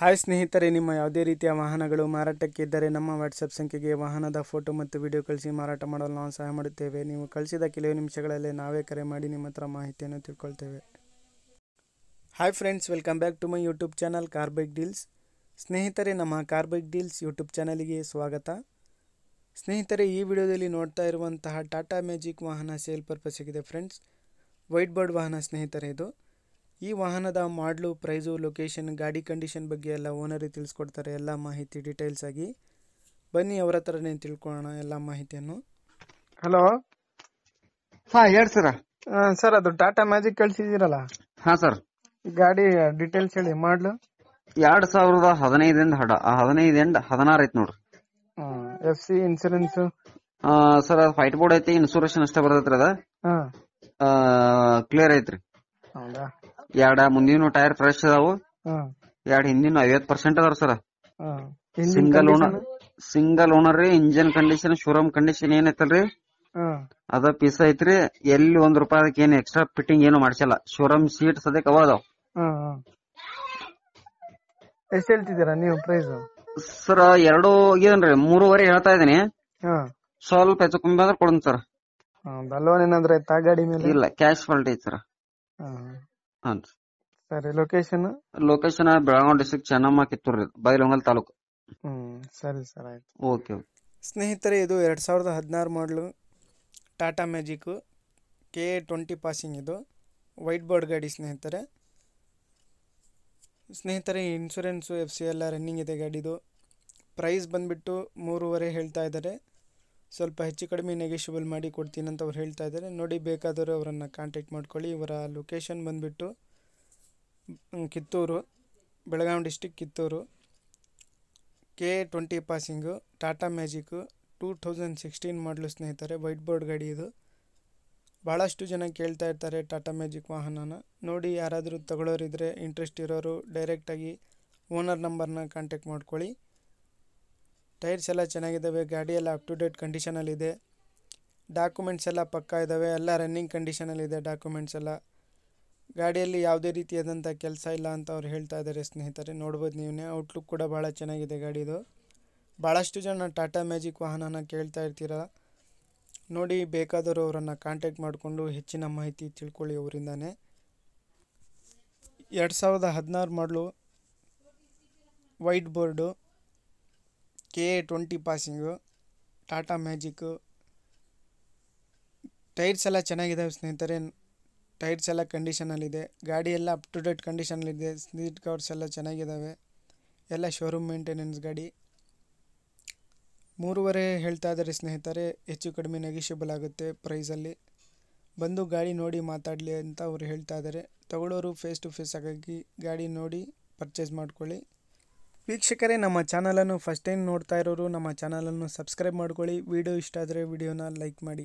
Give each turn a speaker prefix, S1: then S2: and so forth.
S1: Hi ಸ್ನೇಹಿತರೆ, ನಿಮ್ಮ ಯಾವುದೇ ರೀತಿಯ ವಾಹನಗಳು ಮಾರಾಟಕ್ಕೆ ಇದ್ದರೆ ನಮ್ಮ ವಾಟ್ಸಪ್ ಸಂಖ್ಯೆಗೆ ವಾಹನದ ಫೋಟೋ ಮತ್ತು ವಿಡಿಯೋ ಕಳಿಸಿ ಮಾರಾಟ ಮಾಡಲು ನಾವು ಸಹಾಯ ಮಾಡುತ್ತೇವೆ. ನೀವು ಕಳಿಸಿದ ಕೆಲವು ನಿಮಿಷಗಳಲ್ಲೇ ನಾವೇ ಕರೆ ಮಾಡಿ ನಿಮ್ಮ ಹತ್ರ ಮಾಹಿತಿಯನ್ನು ತಿಳ್ಕೊಳ್ತೇವೆ. Hi friends, welcome back to my YouTube channel car bike deals. ಸ್ನೇಹಿತರೆ, ನಮ್ಮ ಕಾರ್ ಬೈಕ್ ಡೀಲ್ಸ್ ಯೂಟ್ಯೂಬ್ ಚಾನಲಿಗೆ ಸ್ವಾಗತ. ಸ್ನೇಹಿತರೆ, ಈ ವಿಡಿಯೋದಲ್ಲಿ ನೋಡ್ತಾ ಇರುವಂತಹ ಟಾಟಾ ಮ್ಯಾಜಿಕ್ ವಾಹನ ಸೇಲ್ ಪರ್ಪಸ್ಸಿಗಿದೆ ಫ್ರೆಂಡ್ಸ್. ವೈಟ್ ಬೋರ್ಡ್ ವಾಹನ ಸ್ನೇಹಿತರೆ ಇದು. ಈ ವಾಹನದ ಮಾಡಲು, ಪ್ರೈಸು, ಲೊಕೇಶನ್, ಗಾಡಿ ಕಂಡೀಷನ್ ಬಗ್ಗೆ ಎಲ್ಲ ಓನರೇ ತಿಳಿಸ್ಕೊಡ್ತಾರೆ. ಎಲ್ಲ ಮಾಹಿತಿ ಡೀಟೇಲ್ಸ್ ಆಗಿ ಬನ್ನಿ ಅವರ ಹತ್ರನೇ ತಿಳ್ಕೊಳ್ಳೋಣ ಎಲ್ಲ ಮಾಹಿತಿಯನ್ನು. ಹಲೋ,
S2: ಹೇಳಿ ಸರ್.
S1: ಸರ್ ಅದು ಟಾಟಾ ಮ್ಯಾಜಿಕ್ ಕಳಿಸಿದ್ದೀರಲ್ಲ,
S2: ಸರ್,
S1: ಗಾಡಿ ಡೀಟೇಲ್ಸ್ ಹೇಳಿ. ಮಾಡಲು
S2: 2015 16 ಐತಿ ನೋಡ್ರಿ.
S1: FC ಇನ್ಸೂರೆನ್ಸ್
S2: ಸರ್ ಅದು ವೈಟ್ ಬೋರ್ಡ್ ಐತಿ, ಇನ್ಸೂರೆನ್ಸ್ ಅಷ್ಟೇ ಬರ್ತೈತ್ರಿ. ಅದ ಕ್ಲಿಯರ್ ಐತ್ರಿ.
S1: ಹೌದಾ?
S2: ಎರಡು ಮುಂದಿನ ಟೈರ್ ಫ್ರೆಶ್ ಅದಾವು, ಎರಡು ಹಿಂದಿನ 50% ಅದಾರ ಸರ್. ಸಿಂಗಲ್ ಓನರ್ ರೀ. ಇಂಜಿನ್ ಕಂಡೀಷನ್, ಶೋರೂಮ್ ಕಂಡೀಷನ್ ಏನೈತಲ್ರಿ ಅದ ಪೀಸ್ ಐತ್ರಿ. ಎಲ್ಲಿ ₹1 ಅದಕ್ಕೆ ಏನು ಎಕ್ಸ್ಟ್ರಾ ಫಿಟ್ಟಿಂಗ್ ಏನು ಮಾಡ್ಸಲ್ಲ. ಶೋರೂಮ್ ಸೀಟ್ ಸದ್ಯಕ್ಕೆ ಅವ ಅದಾವ.
S1: ಎಷ್ಟು ಹೇಳ್ತಿದ್ದೀರಾ ನೀವು ಪ್ರೈಸ್?
S2: ಸರ್ ಎರಡು ಏನ್ರಿ 3.5 ಹೇಳ್ತಾ ಇದೀನಿ. ಸ್ವಲ್ಪ ಹೆಚ್ಚು ಕಮ್ಮಿ ಬಂದ್ರೆ ಕೊಡೋಣ ಸರ್.
S1: ಲೋನ್ ಏನಾದ್ರೆ ಐತಾ ಗಾಡಿ ಮೇಲೆ?
S2: ಇಲ್ಲ, ಕ್ಯಾಶ್ ಫಾಲ್ಟ್ ಐತಿ ಸರ್.
S1: ಸರಿ. Location
S2: Belagavi district, Chennamma, Kittur, Bailhongal taluk.
S1: ಸರಿ ಸರ್, ಆಯ್ತು.
S2: ಓಕೆ
S1: ಸ್ನೇಹಿತರೆ, ಇದು 2016 ಮಾಡಲು ಟಾಟಾ ಮ್ಯಾಜಿಕ್ KA20 ಪಾಸಿಂಗ್. ಇದು ವೈಟ್ ಬೋರ್ಡ್ ಗಾಡಿ ಸ್ನೇಹಿತರೆ. ಇನ್ಶೂರೆನ್ಸು, FC ಎಲ್ಲ ರನ್ನಿಂಗ್ ಇದೆ ಗಾಡಿದು. ಪ್ರೈಸ್ ಬಂದುಬಿಟ್ಟು 3.5 ಹೇಳ್ತಾ ಇದ್ದಾರೆ. ಸ್ವಲ್ಪ ಹೆಚ್ಚು ಕಡಿಮೆ ನೆಗೋಷಿಯಬಲ್ ಮಾಡಿ ಕೊಡ್ತೀನಿ ಅಂತ ಅವ್ರು ಹೇಳ್ತಾ ಇದ್ದಾರೆ. ನೋಡಿ, ಬೇಕಾದರೂ ಅವರನ್ನು ಕಾಂಟ್ಯಾಕ್ಟ್ ಮಾಡ್ಕೊಳ್ಳಿ. ಇವರ ಲೊಕೇಶನ್ ಬಂದುಬಿಟ್ಟು Kittur, Belagavi district Kittur. KA20 passing, Tata magic 2016 ಮಾಡಲು ಸ್ನೇಹಿತರೆ. ವೈಟ್ ಬೋರ್ಡ್ ಗಾಡಿ ಇದು. ಭಾಳಷ್ಟು ಜನ ಕೇಳ್ತಾ ಇರ್ತಾರೆ ಟಾಟಾ ಮ್ಯಾಜಿಕ್ ವಾಹನನ. ನೋಡಿ, ಯಾರಾದರೂ ತಗೊಳ್ಳೋರಿದ್ರೆ, ಇಂಟ್ರೆಸ್ಟ್ ಇರೋರು ಡೈರೆಕ್ಟಾಗಿ ಓನರ್ ನಂಬರ್ನ ಕಾಂಟ್ಯಾಕ್ಟ್ ಮಾಡ್ಕೊಳ್ಳಿ. ಟೈರ್ಸ್ ಎಲ್ಲ ಚೆನ್ನಾಗಿದ್ದಾವೆ, ಗಾಡಿ ಎಲ್ಲ ಅಪ್ ಟು ಡೇಟ್ ಕಂಡೀಷನಲ್ಲಿದೆ, ಡಾಕ್ಯುಮೆಂಟ್ಸ್ ಎಲ್ಲ ಪಕ್ಕಾ ಇದ್ದಾವೆ, ಎಲ್ಲ ರನ್ನಿಂಗ್ ಕಂಡೀಷನಲ್ಲಿದೆ ಡಾಕ್ಯುಮೆಂಟ್ಸ್ ಎಲ್ಲ. ಗಾಡಿಯಲ್ಲಿ ಯಾವುದೇ ರೀತಿಯಾದಂಥ ಕೆಲಸ ಇಲ್ಲ ಅಂತ ಅವ್ರು ಹೇಳ್ತಾ ಇದ್ದಾರೆ ಸ್ನೇಹಿತರೆ. ನೋಡ್ಬೋದು ನೀವೇ, ಔಟ್ಲುಕ್ ಕೂಡ ಭಾಳ ಚೆನ್ನಾಗಿದೆ ಗಾಡಿದು. ಭಾಳಷ್ಟು ಜನ ಟಾಟಾ ಮ್ಯಾಜಿಕ್ ವಾಹನನ ಕೇಳ್ತಾ ಇರ್ತೀರ. ನೋಡಿ, ಬೇಕಾದರೂ ಅವರನ್ನು ಕಾಂಟ್ಯಾಕ್ಟ್ ಮಾಡಿಕೊಂಡು ಹೆಚ್ಚಿನ ಮಾಹಿತಿ ತಿಳ್ಕೊಳ್ಳಿ ಅವರಿಂದಾನೆ. 2016 ಮಾಡಲು white board KA20 passing, Tata Magic. Tyres ಎಲ್ಲ ಚೆನ್ನಾಗಿದ್ದಾವೆ ಸ್ನೇಹಿತರೆ. ಟೈರ್ಸ್ ಎಲ್ಲ ಕಂಡೀಷನಲ್ಲಿದೆ, ಗಾಡಿ ಎಲ್ಲ ಅಪ್ ಟು ಡೇಟ್ ಕಂಡೀಷನಲ್ಲಿದೆ. ಸೀಟ್ ಕವರ್ಸ್ ಎಲ್ಲ ಚೆನ್ನಾಗಿದ್ದಾವೆ, ಎಲ್ಲ ಶೋರೂಮ್ ಮೇಂಟೆನೆನ್ಸ್ ಗಾಡಿ. 3.5 ಹೇಳ್ತಾ ಇದ್ದಾರೆ ಸ್ನೇಹಿತರೆ. ಹೆಚ್ಚು ಕಡಿಮೆ ನೆಗೋಷಿಯಬಲ್ ಆಗುತ್ತೆ ಪ್ರೈಸಲ್ಲಿ. ಬಂದು ಗಾಡಿ ನೋಡಿ ಮಾತಾಡಲಿ ಅಂತ ಅವರು ಹೇಳ್ತಾ ಇದ್ದಾರೆ. ತಗೊಳ್ಳೋರು ಫೇಸ್ ಟು ಫೇಸ್ ಆಗಿ ಗಾಡಿ ನೋಡಿ ಪರ್ಚೇಸ್ ಮಾಡ್ಕೊಳ್ಳಿ. ವೀಕ್ಷಕರೇ, ನಮ್ಮ ಚಾನಲನ್ನು ಫಸ್ಟ್ ಟೈಮ್ ನೋಡ್ತಾ ಇರೋರು ನಮ್ಮ ಚಾನಲನ್ನು ಸಬ್ಸ್ಕ್ರೈಬ್ ಮಾಡ್ಕೊಳ್ಳಿ. ವಿಡಿಯೋ ಇಷ್ಟ ಆದರೆ ವಿಡಿಯೋನ ಲೈಕ್ ಮಾಡಿ.